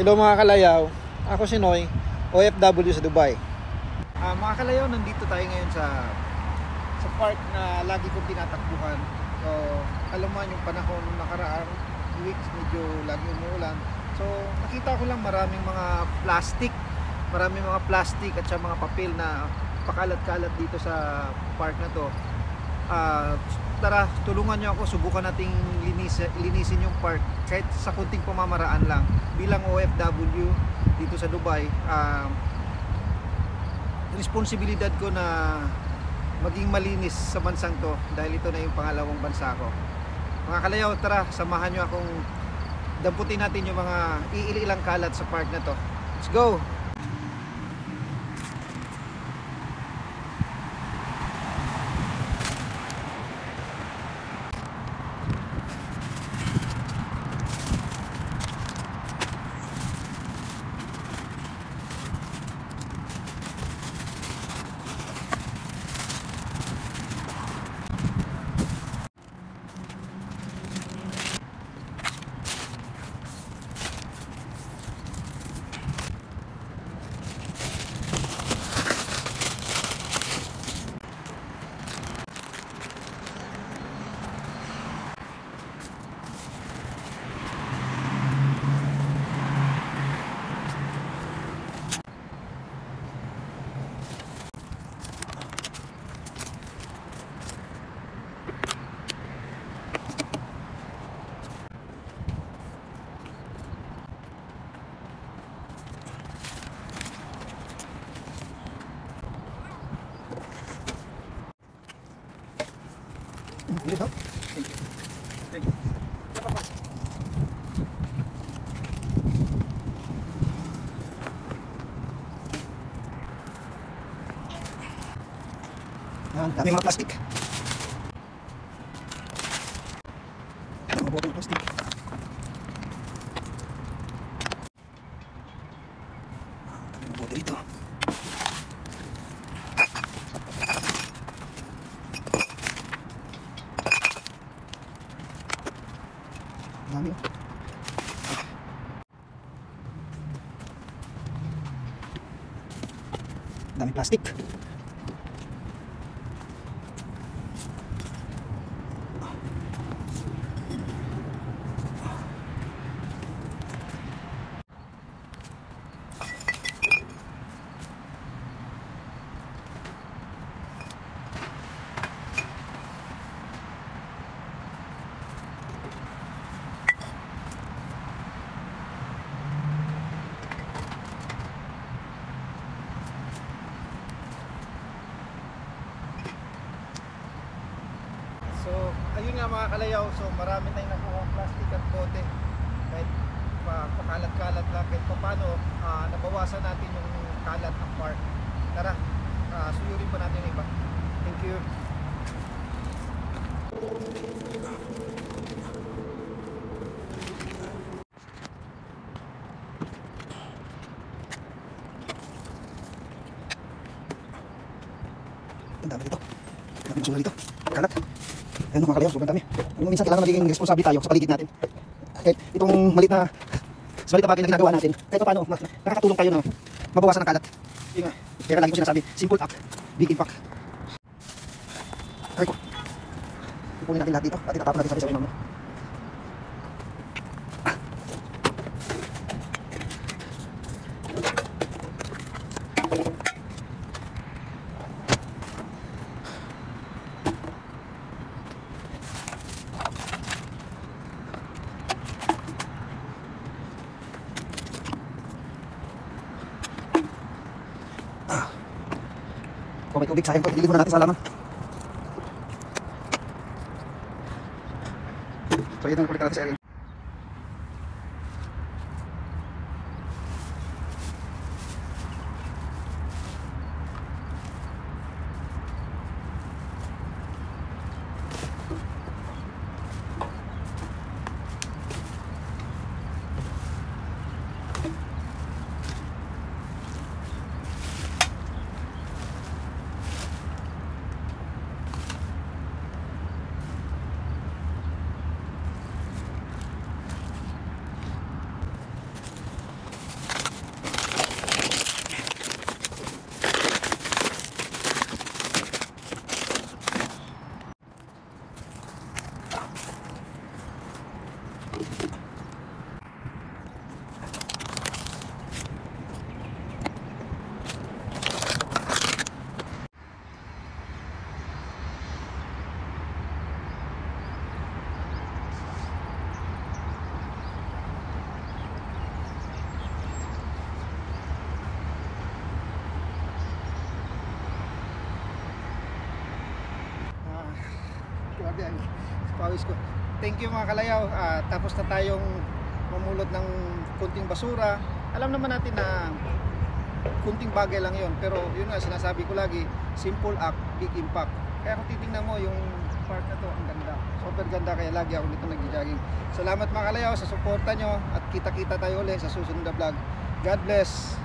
Hello mga kalayaw, ako si Noy, OFW sa Dubai. Mga kalayaw, nandito tayo ngayon sa park na lagi kong tinatakbuhan. So, alam mo yung panahon nakaraang weeks, medyo lagi umuulan. So, nakita ko lang maraming mga plastic at mga papel na pakalat-kalat dito sa park na to. Tara, tulungan nyo ako, subukan nating linisin yung park kahit sa kunting pamamaraan lang. Bilang OFW dito sa Dubai, responsibilidad ko na maging malinis sa bansang to dahil ito na yung pangalawang bansa ko. Mga kalayaw, tara, samahan nyo akong damputin natin yung mga iilang kalat sa park na to. Let's go! Dito? Thank you. Thank you. Dami mga plastic. Mga botong plastic. Dami mga bote dito. Dami. Dami plastic. So, ayun nga mga kalayaw, so marami tayong nakuha plastic at bote. Kahit pakalat-kalat lang, kahit paano nabawasan natin yung kalat ng park. Tara, suyurin pa natin yung iba. Thank you. Ang dami dito. Ang dami basura dito. Kalat. Ayun mga kalayaw, sobrang dami. Minsan kailangan magiging responsable tayo sa paligid natin. Kahit itong malit na bagay na ginagawa natin, kahit paano nakakatulong tayo na mabawasan ang kalat. Yun nga, kaya lagi ko sinasabi, simple act, big impact. Ay ko, ipunin natin lahat dito at itatapon natin sa ilalim. Kung may tubig, sayang ko, ililid muna natin sa halaman. So yun ang kulit natin sa area. pawis ko. Thank you mga kalayaw. Tapos na tayong mamulot ng kunting basura. Alam naman natin na kunting bagay lang yon, pero yun nga sinasabi ko lagi, simple act, big impact. Kaya kung titingnan mo yung park na to, ang ganda, super ganda, kaya lagi ako dito nag-jogging. Salamat mga kalayaw sa suporta nyo, at kita-kita tayo ulit sa susunod na vlog. God bless.